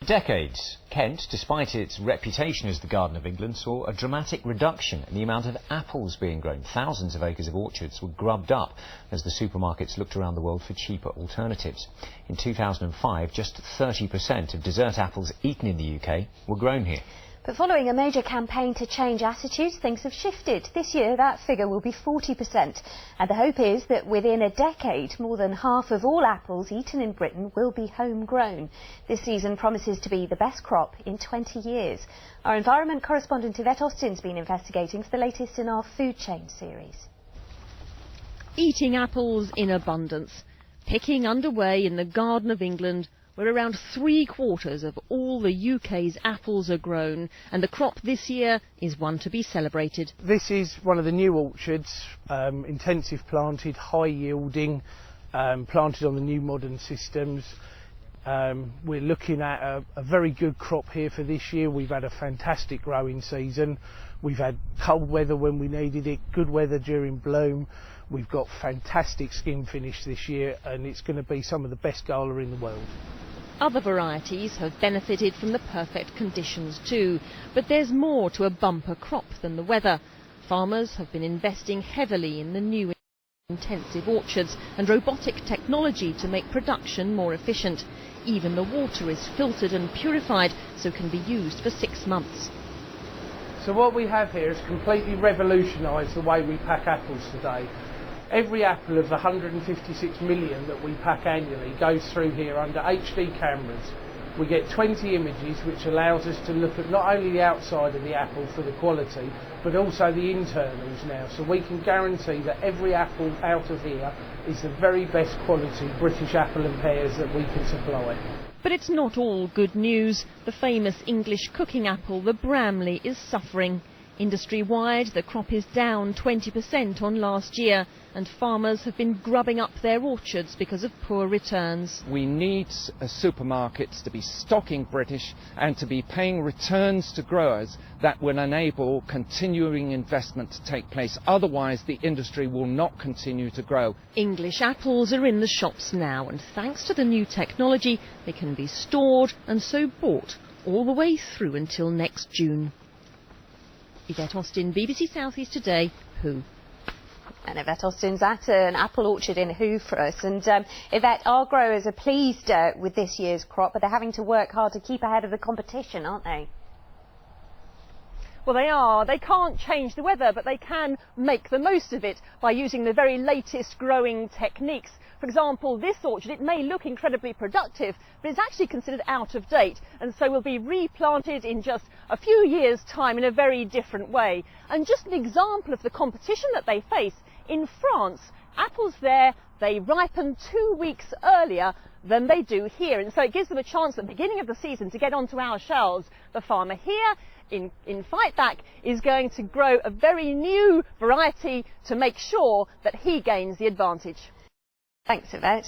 decades, Kent, despite its reputation as the Garden of England, saw a dramatic reduction in the amount of apples being grown. Thousands of acres of orchards were grubbed up as the supermarkets looked around the world for cheaper alternatives. In 2005, just 30% of dessert apples eaten in the UK were grown here. But following a major campaign to change attitudes, things have shifted. This year, that figure will be 40%. And the hope is that within a decade, more than half of all apples eaten in Britain will be homegrown. This season promises to be the best crop in 20 years. Our environment correspondent Yvette has been investigating for the latest in our food chain series. Eating apples in abundance. Picking underway in the Garden of England, where around 3/4 of all the UK's apples are grown, and the crop this year is one to be celebrated. This is one of the new orchards, intensive planted, high yielding, planted on the new modern systems. We're looking at a very good crop here for this year. We've had a fantastic growing season. We've had cold weather when we needed it, good weather during bloom. We've got fantastic skin finish this year, and it's going to be some of the best gala in the world. Other varieties have benefited from the perfect conditions too, but there's more to a bumper crop than the weather. Farmers have been investing heavily in the new intensive orchards and robotic technology to make production more efficient. Even the water is filtered and purified, so can be used for 6 months. So what we have here has completely revolutionised the way we pack apples today. Every apple of the 156 million that we pack annually goes through here under HD cameras. We get 20 images, which allows us to look at not only the outside of the apple for the quality, but also the internals now. So we can guarantee that every apple out of here is the very best quality British apple and pears that we can supply. But it's not all good news. The famous English cooking apple, the Bramley, is suffering. Industry-wide, the crop is down 20% on last year, and farmers have been grubbing up their orchards because of poor returns. We need supermarkets to be stocking British and to be paying returns to growers that will enable continuing investment to take place. Otherwise, the industry will not continue to grow. English apples are in the shops now, and thanks to the new technology, they can be stored and so bought all the way through until next June. Yvette, BBC South East today, Who? And Yvette Austin's at an apple orchard in Who for us. And Yvette, our growers are pleased with this year's crop, but they're having to work hard to keep ahead of the competition, aren't they? Well, they are. They can't change the weather, but they can make the most of it by using the very latest growing techniques. For example, this orchard, it may look incredibly productive, but it's actually considered out of date, and so will be replanted in just a few years' time in a very different way. And just an example of the competition that they face, in France, apples there, they ripen 2 weeks earlier than they do here, and so it gives them a chance at the beginning of the season to get onto our shelves. The farmer here in Fightback is going to grow a very new variety to make sure that he gains the advantage. Thanks, Yvette.